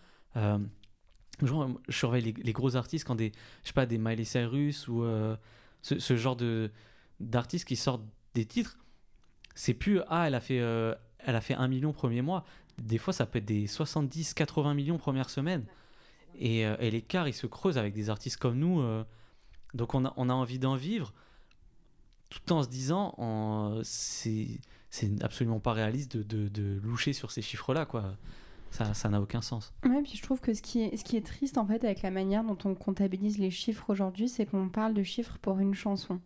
Je surveille les gros artistes quand je sais pas, des Miley Cyrus ou ce genre d'artistes qui sortent des titres. C'est plus elle a fait 1 million premier mois. Des fois, ça peut être des 70-80 millions première semaine. Et l'écart, il se creuse avec des artistes comme nous. Donc on a envie d'en vivre, tout en se disant c'est absolument pas réaliste de loucher sur ces chiffres-là, quoi. Ça n'a aucun sens. Ouais, puis je trouve que ce qui est triste en fait avec la manière dont on comptabilise les chiffres aujourd'hui, c'est qu'on parle de chiffres pour une chanson.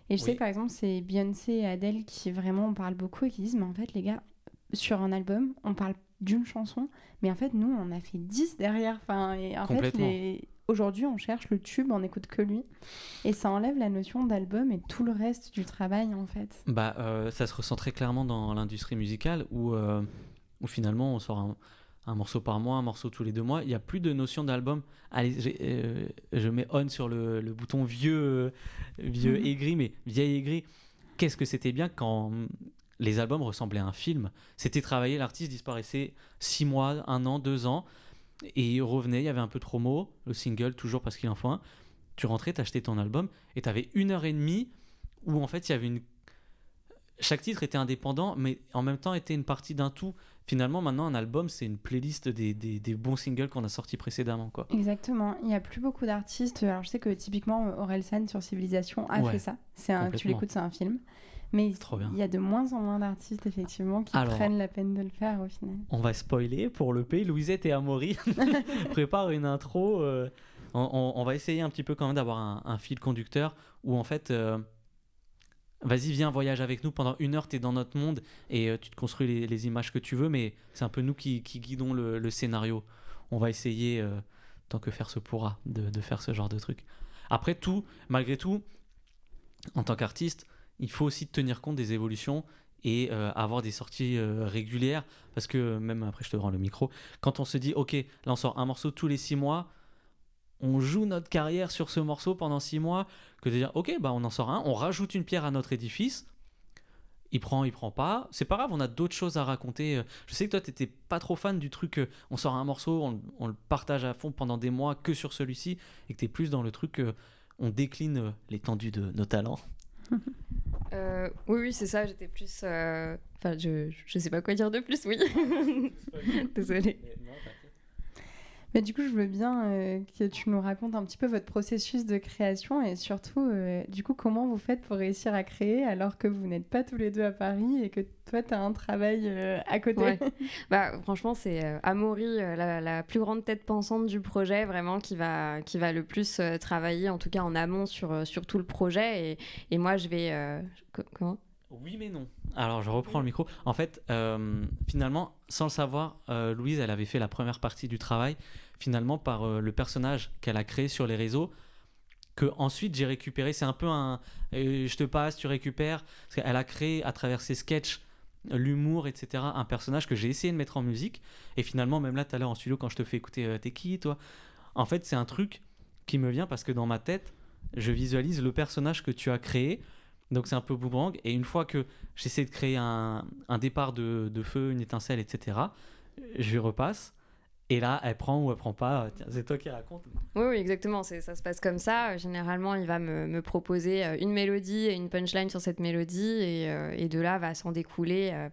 Et je sais que par exemple, c'est Beyoncé et Adele qui vraiment en parlent beaucoup et qui disent, mais en fait les gars, sur un album, on parle d'une chanson, mais en fait nous on a fait 10 derrière. Enfin, et en fait aujourd'hui on cherche le tube, on n'écoute que lui. Et ça enlève la notion d'album et tout le reste du travail en fait. Ça se ressent très clairement dans l'industrie musicale où finalement on sort un morceau par mois, un morceau tous les 2 mois. Il n'y a plus de notion d'album. Allez, je mets on sur le bouton vieux aigri, mais vieil aigri. Qu'est-ce que c'était bien quand les albums ressemblaient à un film. C'était travaillé, l'artiste disparaissait 6 mois, 1 an, 2 ans, et il revenait, il y avait un peu de promo, le single, toujours parce qu'il en faut un. Tu rentrais, t'achetais ton album, et t'avais 1h30 où en fait il y avait chaque titre était indépendant, mais en même temps était une partie d'un tout. Finalement, maintenant, un album, c'est une playlist des bons singles qu'on a sortis précédemment, quoi. Exactement. Il n'y a plus beaucoup d'artistes. Alors, je sais que typiquement, Orelsan sur Civilisation a fait ça. Tu l'écoutes, c'est un film. Mais il y a de moins en moins d'artistes, effectivement, qui prennent la peine de le faire, au final. On va spoiler pour le P. Louisette et Amaury préparent une intro. On va essayer un petit peu quand même d'avoir un fil conducteur où, en fait... vas-y, viens, voyage avec nous. Pendant 1 heure, tu es dans notre monde et tu te construis les images que tu veux, mais c'est un peu nous qui guidons le scénario. On va essayer, tant que faire se pourra, de faire ce genre de truc. Après tout, malgré tout, en tant qu'artiste, il faut aussi tenir compte des évolutions et avoir des sorties régulières. Parce que, même après, je te rends le micro, quand on se dit, ok, là, on sort un morceau tous les 6 mois, on joue notre carrière sur ce morceau pendant 6 mois, que de dire, ok, on en sort un, on rajoute une pierre à notre édifice, il prend pas, c'est pas grave, on a d'autres choses à raconter. Je sais que toi, t'étais pas trop fan du truc, on sort un morceau, on le partage à fond pendant des mois que sur celui-ci, et que t'es plus dans le truc, on décline l'étendue de nos talents. Oui, c'est ça, j'étais plus... Enfin, je sais pas quoi dire de plus, oui. Désolée. Mais du coup, je veux bien que tu nous racontes un petit peu votre processus de création et surtout, du coup, comment vous faites pour réussir à créer alors que vous n'êtes pas tous les deux à Paris et que toi, tu as un travail à côté. Ouais. Franchement, c'est Amaury, la plus grande tête pensante du projet, vraiment, qui va le plus travailler, en tout cas en amont sur tout le projet. Et moi, je vais... Comment ? Oui, mais non. Alors, je reprends le micro. En fait, finalement, sans le savoir, Louise, elle avait fait la première partie du travail, finalement, par le personnage qu'elle a créé sur les réseaux, que ensuite j'ai récupéré. C'est un peu un je te passe, tu récupères. Parce qu'elle a créé, à travers ses sketchs, l'humour, etc., un personnage que j'ai essayé de mettre en musique. Et finalement, même là, tout à l'heure en studio, quand je te fais écouter t'es qui, toi ? En fait, c'est un truc qui me vient parce que dans ma tête, je visualise le personnage que tu as créé. Donc c'est un peu boomerang, et une fois que j'essaie de créer un départ de feu, une étincelle, etc., je repasse, Et là, elle prend ou elle prend pas. Tiens, c'est toi qui raconte. Oui, exactement. Ça se passe comme ça. Généralement, il va me proposer une mélodie et une punchline sur cette mélodie. Et de là, va s'en découler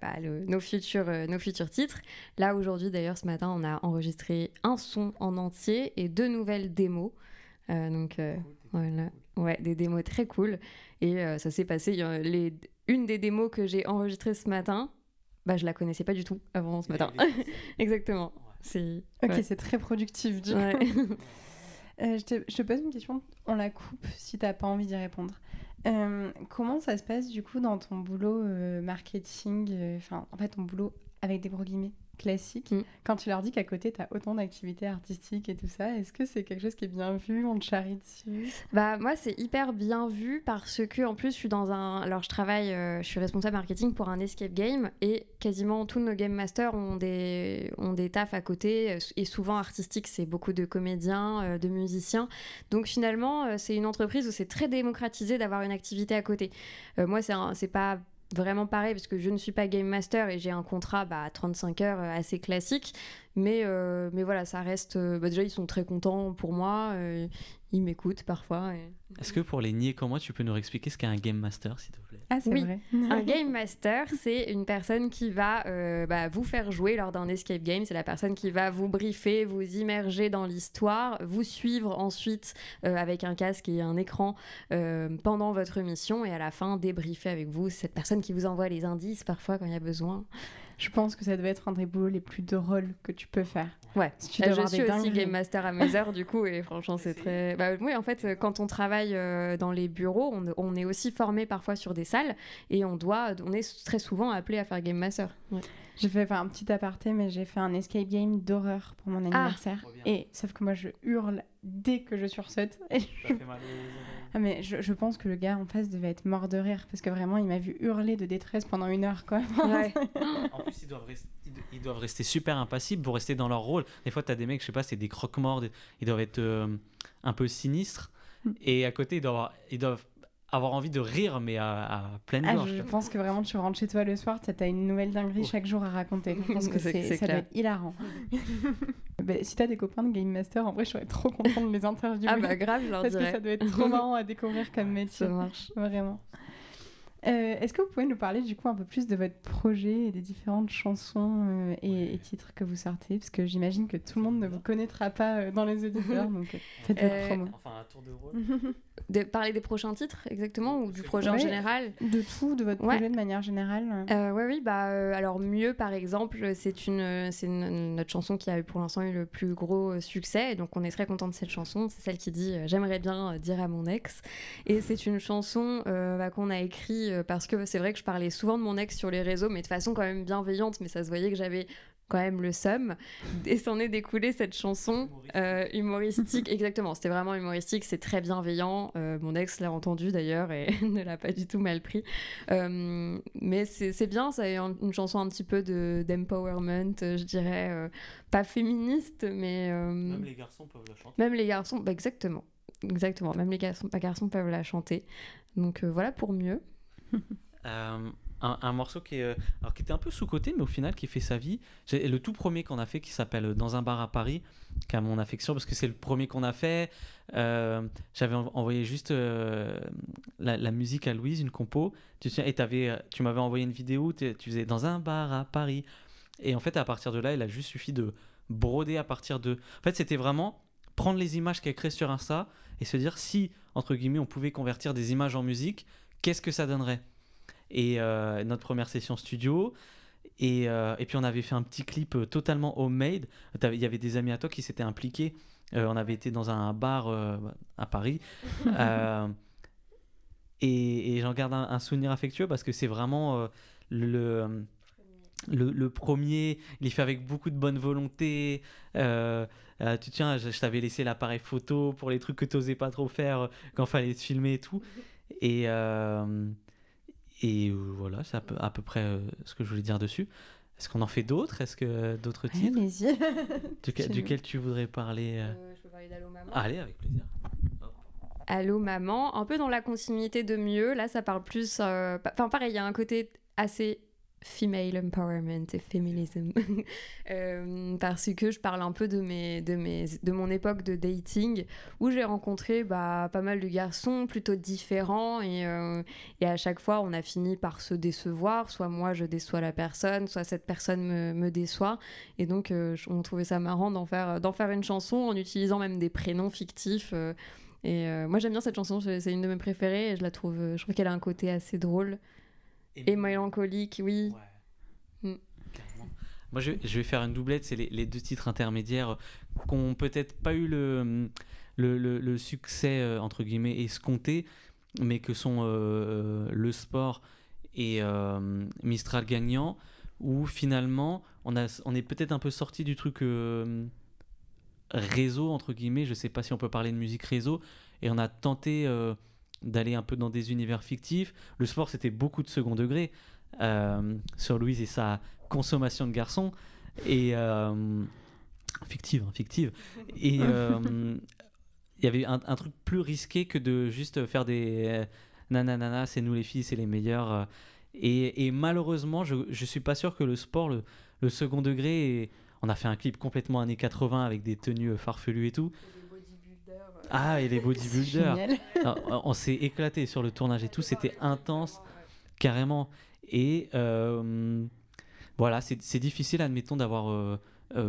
nos futurs titres. Là, aujourd'hui, d'ailleurs, ce matin, on a enregistré un son en entier et 2 nouvelles démos. Voilà. Ouais, des démos très cool. Et ça s'est passé. Une des démos que j'ai enregistrées ce matin, je la connaissais pas du tout avant ce matin. Exactement. Ok, c'est très productif du coup. Je te pose une question, on la coupe si t'as pas envie d'y répondre. Comment ça se passe du coup dans ton boulot marketing, en fait ton boulot avec des gros guillemets classiques, quand tu leur dis qu'à côté t'as autant d'activités artistiques et tout ça, est-ce que c'est quelque chose qui est bien vu, on te charrie dessus? Moi c'est hyper bien vu parce que en plus je suis responsable marketing pour un escape game et quasiment tous nos game masters ont des tafs à côté et souvent artistiques, c'est beaucoup de comédiens, de musiciens, donc finalement c'est une entreprise où c'est très démocratisé d'avoir une activité à côté. Moi c'est pas vraiment pareil parce que je ne suis pas game master et j'ai un contrat à 35 heures assez classique, mais voilà, ça reste déjà ils sont très contents pour moi, ils m'écoutent parfois Est-ce que pour les niais comme moi tu peux nous expliquer ce qu'est un game master s'il te plaît? Ah, c'est vrai. Un game master, c'est une personne qui va vous faire jouer lors d'un escape game. C'est la personne qui va vous briefer, vous immerger dans l'histoire, vous suivre ensuite avec un casque et un écran pendant votre mission et à la fin débriefer avec vous. C'est cette personne qui vous envoie les indices parfois quand il y a besoin. Je pense que ça doit être un des boulots les plus drôles que tu peux faire. Ouais, je suis aussi game master à mes heures du coup et franchement c'est très... oui, en fait quand on travaille dans les bureaux, on est aussi formé parfois sur des salles et on est très souvent appelé à faire game master. Ouais. J'ai fait un petit aparté, mais j'ai fait un escape game d'horreur pour mon anniversaire. Et sauf que moi je hurle dès que je sursaute. Et mais je pense que le gars en face devait être mort de rire parce que vraiment il m'a vu hurler de détresse pendant 1 heure quoi. Ouais. En plus ils doivent rester super impassibles pour rester dans leur rôle. Des fois t'as des mecs, je sais pas, c'est des croque-morts, ils doivent être un peu sinistres et à côté ils doivent avoir envie de rire mais à pleine gorge. Je pense que vraiment tu rentres chez toi le soir, t'as une nouvelle dinguerie chaque jour à raconter. Je pense que ça doit être hilarant. Si t'as des copains de Game Master, en vrai je serais trop contente de les interviewer. Ah bah grave, je leur dirais. Parce que ça doit être trop marrant à découvrir comme métier. Ça marche. Vraiment. Est-ce que vous pouvez nous parler du coup un peu plus de votre projet et des différentes chansons et titres que vous sortez, parce que j'imagine que tout le monde ne vous connaîtra pas dans les auditeurs, donc faites votre promo. Enfin un tour de rôle. Parler des prochains titres exactement ou du projet en général? De tout, de votre projet de manière générale. Alors Mieux par exemple, c'est notre chanson qui a pour l'instant eu le plus gros succès, et donc on est très content de cette chanson. C'est celle qui dit j'aimerais bien dire à mon ex, et c'est une chanson qu'on a écrite parce que c'est vrai que je parlais souvent de mon ex sur les réseaux, mais de façon quand même bienveillante, mais ça se voyait que j'avais quand même le seum, et s'en est découlé cette chanson humoristique. Exactement, c'était vraiment humoristique, c'est très bienveillant, mon ex l'a entendu d'ailleurs et ne l'a pas du tout mal pris, mais c'est bien, c'est une chanson un petit peu d'empowerment, je dirais, pas féministe, mais même les garçons peuvent la chanter. Même les garçons, exactement, même les garçons peuvent la chanter, donc voilà pour Mieux. Un morceau qui était un peu sous-coté, mais au final qui fait sa vie. Le tout premier qu'on a fait, qui s'appelle Dans un bar à Paris, qui a mon affection parce que c'est le premier qu'on a fait. J'avais envoyé juste la musique à Louise, une compo, et tu m'avais envoyé une vidéo où tu faisais Dans un bar à Paris, et en fait à partir de là il a juste suffi de broder à partir de... En fait c'était vraiment prendre les images qu'elle crée sur Insta et se dire si entre guillemets on pouvait convertir des images en musique, qu'est-ce que ça donnerait. Et notre première session studio, et puis on avait fait un petit clip totalement homemade. Il y avait des amis à toi qui s'étaient impliqués, on avait été dans un bar à Paris, et j'en garde un souvenir affectueux parce que c'est vraiment le premier, il est fait avec beaucoup de bonne volonté. Tu tiens, je t'avais laissé l'appareil photo pour les trucs que tu n'osais pas trop faire quand il fallait te filmer et tout, et voilà, c'est à peu près ce que je voulais dire dessus. Est-ce qu'on en fait d'autres? Est-ce que d'autres titres? Allez-y. Duquel tu voudrais parler? Je peux parler d'Allô Maman. Allez, avec plaisir. Allô Maman, un peu dans la continuité de Mieux. Là, ça parle plus... pareil, il y a un côté assez female empowerment et féminisme. Parce que je parle un peu de mon époque de dating où j'ai rencontré pas mal de garçons plutôt différents et à chaque fois on a fini par se décevoir, soit moi je déçois la personne, soit cette personne me déçoit, et donc on trouvait ça marrant d'en faire une chanson en utilisant même des prénoms fictifs. Moi j'aime bien cette chanson, c'est une de mes préférées et je trouve qu'elle a un côté assez drôle et mélancolique, oui. Ouais. Moi je vais faire une doublette, c'est les deux titres intermédiaires qui n'ont peut-être pas eu le succès entre guillemets escompté, mais que sont Le Sport et Mistral Gagnant, où finalement on est peut-être un peu sorti du truc réseau entre guillemets, je sais pas si on peut parler de musique réseau, et on a tenté d'aller un peu dans des univers fictifs. Le Sport, c'était beaucoup de second degré sur Louise et sa consommation de garçons, et fictive. Et il y avait un truc plus risqué que de juste faire des nanana, c'est nous les filles, c'est les meilleurs. Et malheureusement, je suis pas sûr que Le Sport, le second degré, on a fait un clip complètement années 80 avec des tenues farfelues et tout. Ah, et les bodybuilders. On s'est éclaté sur le tournage et tout, c'était intense, carrément. Et voilà, c'est difficile, admettons, d'avoir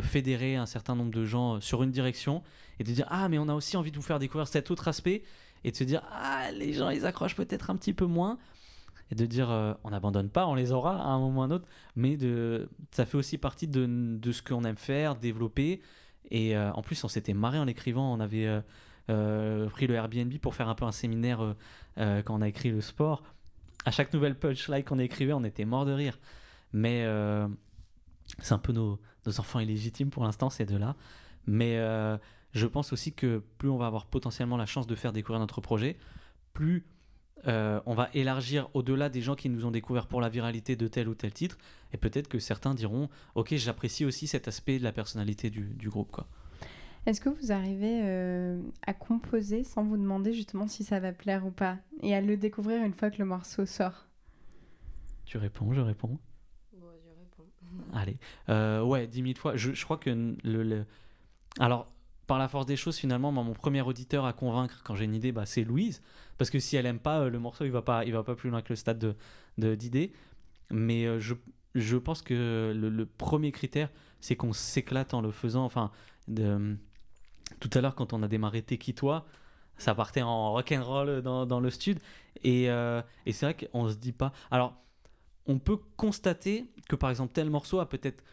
fédéré un certain nombre de gens sur une direction et de dire ah, mais on a aussi envie de vous faire découvrir cet autre aspect, et de se dire ah, les gens ils accrochent peut-être un petit peu moins, et de dire on n'abandonne pas, on les aura à un moment ou à un autre, mais ça fait aussi partie de ce qu'on aime faire, développer. Et en plus, on s'était marré en l'écrivant, on avait pris le Airbnb pour faire un peu un séminaire quand on a écrit Le Sport. À chaque nouvelle punchline qu'on écrivait, on était mort de rire. Mais c'est un peu nos enfants illégitimes pour l'instant, ces deux-là. Mais je pense aussi que plus on va avoir potentiellement la chance de faire découvrir notre projet, plus on va élargir au-delà des gens qui nous ont découvert pour la viralité de tel ou tel titre. Et peut-être que certains diront « Ok, j'apprécie aussi cet aspect de la personnalité du groupe. » quoi. Est-ce que vous arrivez à composer sans vous demander justement si ça va plaire ou pas, et à le découvrir une fois que le morceau sort? Tu réponds, je réponds. Bon, je réponds. Allez. Ouais, 10 000 fois. Je crois que Alors, par la force des choses, finalement, mon premier auditeur à convaincre quand j'ai une idée, c'est Louise. Parce que si elle aime pas le morceau, il va pas plus loin que le stade d'idée. Mais je pense que le premier critère, c'est qu'on s'éclate en le faisant. Enfin, tout à l'heure, quand on a démarré T'es qui toi, ça partait en rock'n'roll dans le stud. Et c'est vrai qu'on se dit pas. Alors, on peut constater que par exemple, tel morceau a peut-être,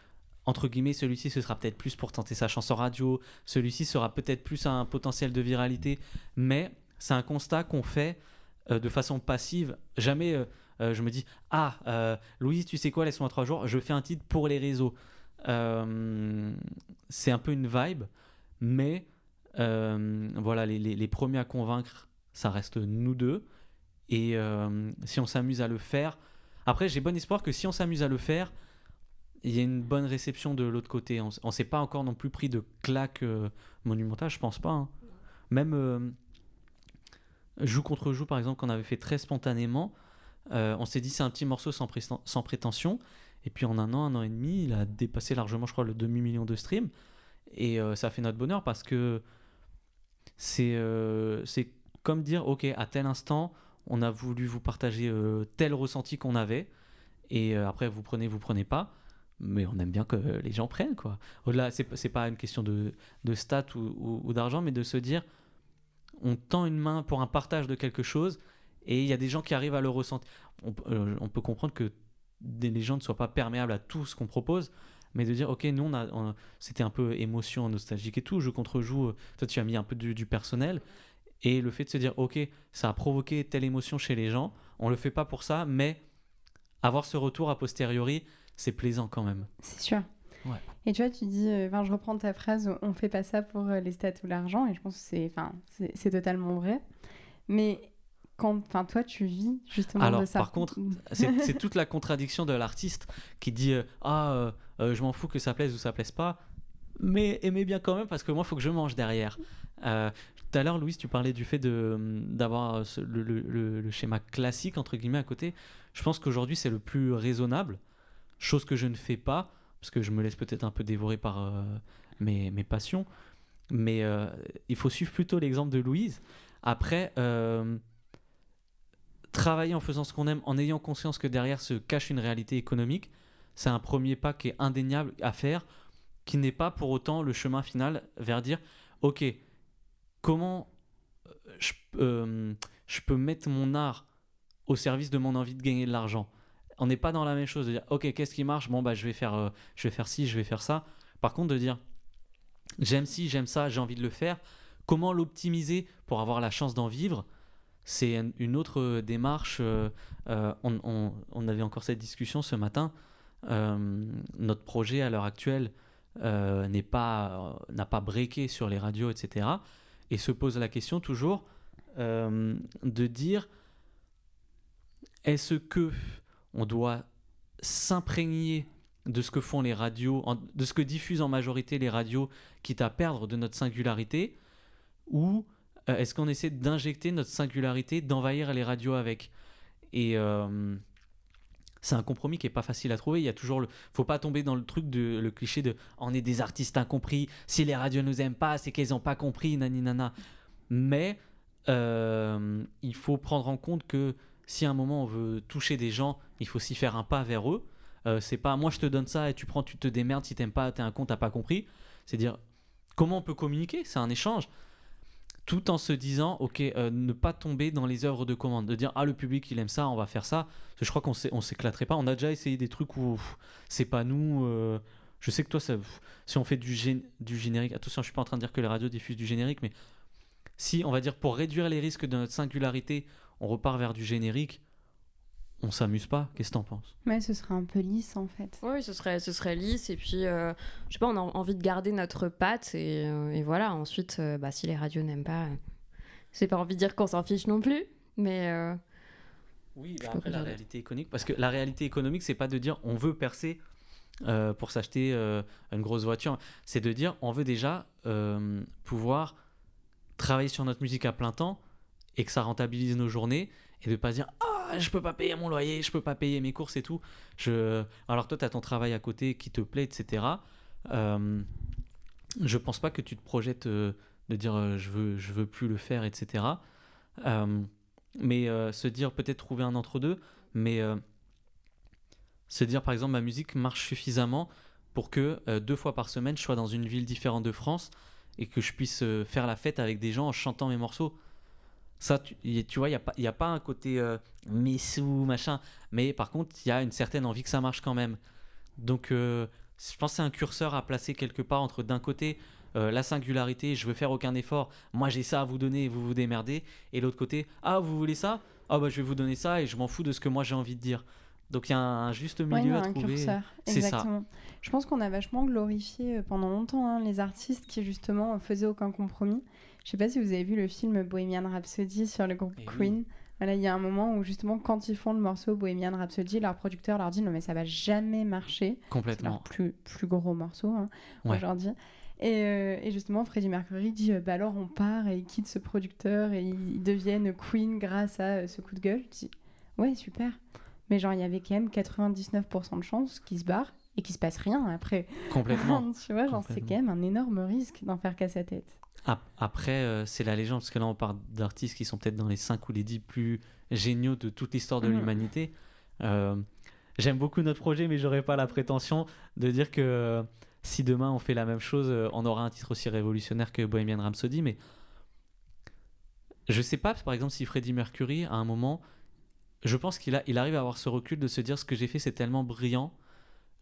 entre guillemets, celui-ci, ce sera peut-être plus pour tenter sa chance en radio. Celui-ci sera peut-être plus un potentiel de viralité. Mais c'est un constat qu'on fait de façon passive. Jamais je me dis Louise, tu sais quoi, laisse-moi 3 jours, je fais un titre pour les réseaux. C'est un peu une vibe, mais voilà, les premiers à convaincre, ça reste nous deux. Et si on s'amuse à le faire, après j'ai bon espoir que si on s'amuse à le faire, il y a une bonne réception de l'autre côté. On s'est pas encore non plus pris de claques monumentales, je pense pas, hein. Même Joue contre joue, par exemple, qu'on avait fait très spontanément, on s'est dit c'est un petit morceau sans prétention, et puis en un an et demi, il a dépassé largement, je crois, le demi-million de streams, et ça fait notre bonheur, parce que c'est comme dire ok, à tel instant on a voulu vous partager tel ressenti qu'on avait, et après vous prenez pas, mais on aime bien que les gens prennent, quoi. Au-delà, c'est pas une question de stats ou d'argent, mais de se dire on tend une main pour un partage de quelque chose, et il y a des gens qui arrivent à le ressentir. On peut comprendre que les gens ne soient pas perméables à tout ce qu'on propose, mais de dire ok, nous c'était un peu émotion nostalgique et tout, Jeu contre joue, toi tu as mis un peu du personnel, et le fait de se dire ok, ça a provoqué telle émotion chez les gens, on le fait pas pour ça, mais avoir ce retour a posteriori, c'est plaisant quand même. C'est sûr. Ouais. Et tu vois, tu dis, je reprends ta phrase, on fait pas ça pour les stats ou l'argent, et je pense que c'est totalement vrai. Mais toi, tu vis justement de ça. Par contre, c'est toute la contradiction de l'artiste qui dit je m'en fous que ça plaise ou ça plaise pas, mais aimez bien quand même, parce que moi, il faut que je mange derrière. Tout à l'heure, Louise, tu parlais du fait d'avoir le schéma classique, entre guillemets, à côté. Je pense qu'aujourd'hui, c'est le plus raisonnable. chose que je ne fais pas, parce que je me laisse peut-être un peu dévorer par mes passions, mais il faut suivre plutôt l'exemple de Louise. Après, travailler en faisant ce qu'on aime, en ayant conscience que derrière se cache une réalité économique, c'est un premier pas qui est indéniable à faire, qui n'est pas pour autant le chemin final vers dire ok, comment je peux mettre mon art au service de mon envie de gagner de l'argent. On n'est pas dans la même chose de dire ok, qu'est-ce qui marche, bon bah je vais faire ci, je vais faire ça. Par contre de dire j'aime ci, j'aime ça, j'ai envie de le faire, comment l'optimiser pour avoir la chance d'en vivre, c'est une autre démarche. On avait encore cette discussion ce matin. Notre projet à l'heure actuelle n'a pas breaké sur les radios, etc. Et se pose la question toujours de dire est-ce que on doit s'imprégner de ce que font les radios, de ce que diffusent en majorité les radios, quitte à perdre de notre singularité, ou est-ce qu'on essaie d'injecter notre singularité, d'envahir les radios avec? Et c'est un compromis qui est pas facile à trouver. Il y a toujours faut pas tomber dans le cliché de on est des artistes incompris, si les radios nous aiment pas, c'est qu'elles ont pas compris, nani nana. Mais il faut prendre en compte que si à un moment on veut toucher des gens, il faut s'y faire un pas vers eux. C'est pas moi je te donne ça et tu prends, tu te démerdes, si t'aimes pas, t'es un con, t'as pas compris. C'est dire comment on peut communiquer, c'est un échange. Tout en se disant, ok, ne pas tomber dans les œuvres de commande, de dire, ah, le public, il aime ça, on va faire ça. Parce que je crois qu'on s'éclaterait pas. On a déjà essayé des trucs où c'est pas nous. Je sais que toi, si on fait du générique, attention, je suis pas en train de dire que les radios diffusent du générique, mais si, on va dire, pour réduire les risques de notre singularité, on repart vers du générique, on s'amuse pas. Qu'est-ce que t'en penses? Ouais, ce serait un peu lisse en fait. Oui, ce serait lisse et puis je sais pas, on a envie de garder notre patte et voilà. Ensuite, si les radios n'aiment pas, j'ai pas envie de dire qu'on s'en fiche non plus, mais oui, après la réalité économique, parce que la réalité économique, c'est pas de dire on veut percer pour s'acheter une grosse voiture, c'est de dire on veut déjà pouvoir travailler sur notre musique à plein temps et que ça rentabilise nos journées et de pas se dire je peux pas payer mon loyer, je peux pas payer mes courses et tout. Alors toi, tu as ton travail à côté qui te plaît, etc. Je pense pas que tu te projettes de dire je veux plus le faire, etc. Mais se dire peut-être trouver un entre-deux, mais se dire par exemple ma musique marche suffisamment pour que 2 fois par semaine je sois dans une ville différente de France et que je puisse faire la fête avec des gens en chantant mes morceaux. Ça, tu vois, il n'y a pas un côté messou, machin. Mais par contre, il y a une certaine envie que ça marche quand même. Donc, je pense que c'est un curseur à placer quelque part entre, d'un côté, la singularité, je veux faire aucun effort, moi j'ai ça à vous donner, vous vous démerdez. Et l'autre côté, vous voulez ça? Je vais vous donner ça et je m'en fous de ce que moi j'ai envie de dire. Donc, il y a un juste milieu à trouver. Curseur. C'est exactement. ça. Je pense qu'on a vachement glorifié pendant longtemps les artistes qui, justement, faisaient aucun compromis. Je sais pas si vous avez vu le film Bohemian Rhapsody sur le groupe Queen. Oui. Voilà, il y a un moment où justement quand ils font le morceau Bohemian Rhapsody, leur producteur leur dit non mais ça va jamais marcher. Complètement. C'est leur plus gros morceau aujourd'hui. Et justement Freddie Mercury dit alors on part et ils quittent ce producteur et ils deviennent Queen grâce à ce coup de gueule. Je dis ouais super. Mais genre il y avait quand même 99% de chances qu'ils se barrent et qu'il se passe rien après. Complètement. Tu vois, genre c'est quand même un énorme risque d'en faire qu'à sa tête. Après, c'est la légende, parce que là, on parle d'artistes qui sont peut-être dans les 5 ou les 10 plus géniaux de toute l'histoire de l'humanité. J'aime beaucoup notre projet, mais j'aurais pas la prétention de dire que si demain on fait la même chose, on aura un titre aussi révolutionnaire que Bohemian Rhapsody. Mais je sais pas, par exemple, si Freddie Mercury, à un moment, je pense qu'il arrive à avoir ce recul de se dire ce que j'ai fait, c'est tellement brillant,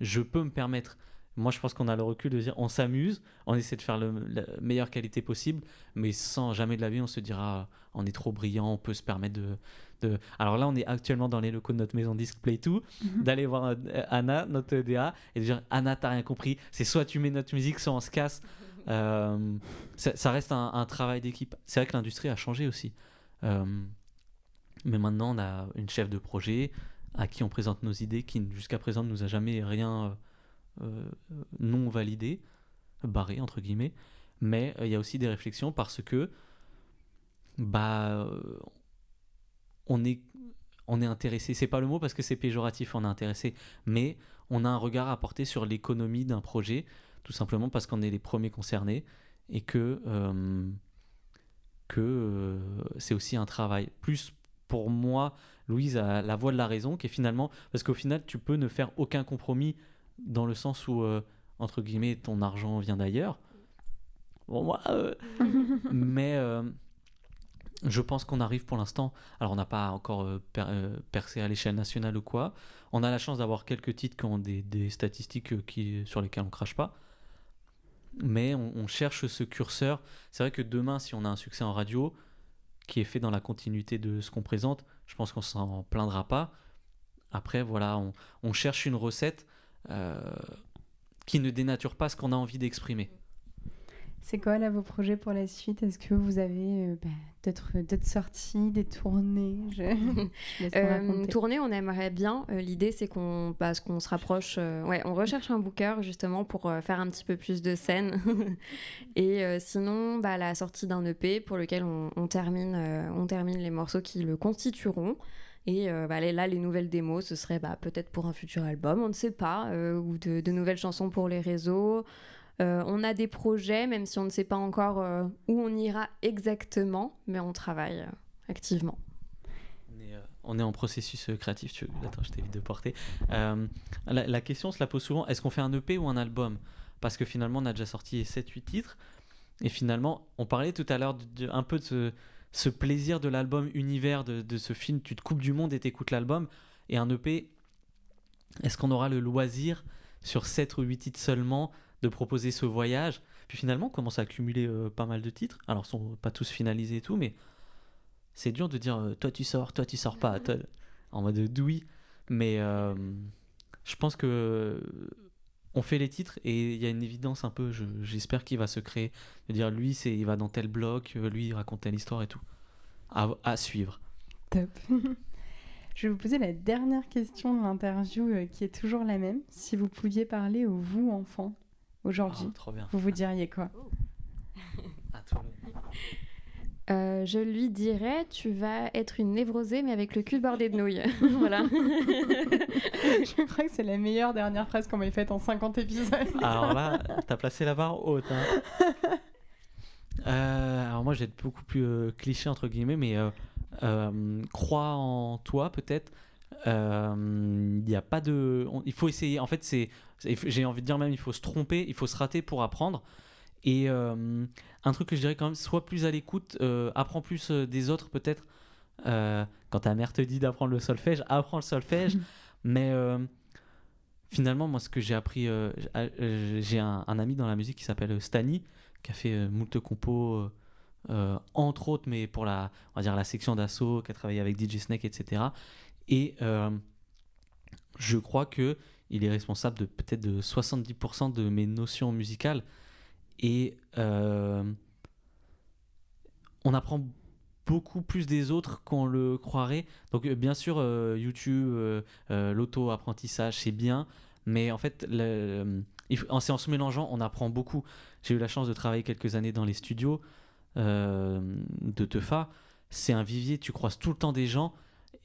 je peux me permettre. Moi, je pense qu'on a le recul de dire on s'amuse, on essaie de faire la meilleure qualité possible, mais sans jamais de la vie, on se dira on est trop brillant, on peut se permettre de... Alors là, on est actuellement dans les locaux de notre maison disque Play2, d'aller voir Anna, notre DA, et de dire Anna, t'as rien compris, c'est soit tu mets notre musique, soit on se casse. Ça reste un travail d'équipe. C'est vrai que l'industrie a changé aussi. Mais maintenant, on a une chef de projet à qui on présente nos idées, qui jusqu'à présent ne nous a jamais rien... non validé, barré entre guillemets, mais il y a aussi des réflexions parce que on est intéressé, c'est pas le mot parce que c'est péjoratif, on est intéressé, mais on a un regard à porter sur l'économie d'un projet, tout simplement parce qu'on est les premiers concernés et que c'est aussi un travail. Plus pour moi, Louise a la voix de la raison, qui est finalement... Parce qu'au final, tu peux ne faire aucun compromis dans le sens où, entre guillemets, ton argent vient d'ailleurs. Bon, moi... mais je pense qu'on arrive pour l'instant... Alors, on n'a pas encore percé à l'échelle nationale ou quoi. On a la chance d'avoir quelques titres qui ont des statistiques sur lesquelles on ne crache pas. Mais on cherche ce curseur. C'est vrai que demain, si on a un succès en radio qui est fait dans la continuité de ce qu'on présente, je pense qu'on s'en plaindra pas. Après, voilà, on cherche une recette qui ne dénature pas ce qu'on a envie d'exprimer. C'est quoi là vos projets pour la suite? Est-ce que vous avez d'autres sorties, des tournées? Tournées, on aimerait bien. L'idée, c'est qu'on se rapproche. On recherche un booker justement pour faire un petit peu plus de scènes. Et sinon, la sortie d'un EP pour lequel on termine les morceaux qui le constitueront. Et là, les nouvelles démos, ce serait peut-être pour un futur album, on ne sait pas, ou de nouvelles chansons pour les réseaux. On a des projets, même si on ne sait pas encore où on ira exactement, mais on travaille activement. On est en processus créatif. Attends, je t'évite de porter. La question se la pose souvent, est-ce qu'on fait un EP ou un album? Parce que finalement, on a déjà sorti 7-8 titres. Et finalement, on parlait tout à l'heure un peu de ce plaisir de l'album univers, de ce film. Tu te coupes du monde et t'écoutes l'album. Et un EP, est-ce qu'on aura le loisir, sur 7 ou 8 titres seulement, de proposer ce voyage? Puis finalement, on commence à accumuler pas mal de titres. Alors, ils sont pas tous finalisés et tout, mais c'est dur de dire toi tu sors pas, en mode douille. Mais je pense que on fait les titres et il y a une évidence un peu, j'espère qu'il va se créer, de dire lui il va dans tel bloc, lui il raconte telle histoire et tout. À suivre. Top. Je vais vous poser la dernière question de l'interview qui est toujours la même. Si vous pouviez parler au vous enfant aujourd'hui, vous diriez quoi? À toi. Je lui dirais, tu vas être une névrosée mais avec le cul bordé de nouilles. Voilà. Je crois que c'est la meilleure dernière phrase qu'on m'ait faite en 50 épisodes. Alors là, t'as placé la barre haute. Hein. Alors moi, je vais être beaucoup plus cliché entre guillemets, mais crois en toi peut-être. Il n'y a pas de... il faut essayer. En fait, j'ai envie de dire même, il faut se tromper, il faut se rater pour apprendre. Et un truc que je dirais quand même, sois plus à l'écoute, apprends plus des autres peut-être. Quand ta mère te dit d'apprendre le solfège, apprends le solfège. Mais finalement, moi, ce que j'ai appris, j'ai un ami dans la musique qui s'appelle Stani, qui a fait moult compos, entre autres, mais pour on va dire la section d'assaut, qui a travaillé avec DJ Snake, etc. Et je crois qu'il est responsable de peut-être de 70% de mes notions musicales. Et on apprend beaucoup plus des autres qu'on le croirait. Donc bien sûr, YouTube, l'auto-apprentissage, c'est bien. Mais en fait, en se mélangeant, on apprend beaucoup. J'ai eu la chance de travailler quelques années dans les studios de Teufa. C'est un vivier, tu croises tout le temps des gens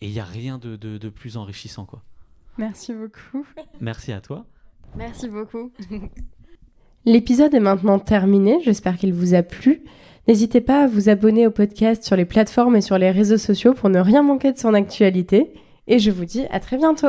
et il n'y a rien de plus enrichissant, quoi. Merci beaucoup. Merci à toi. Merci beaucoup. L'épisode est maintenant terminé, j'espère qu'il vous a plu. N'hésitez pas à vous abonner au podcast sur les plateformes et sur les réseaux sociaux pour ne rien manquer de son actualité. Et je vous dis à très bientôt.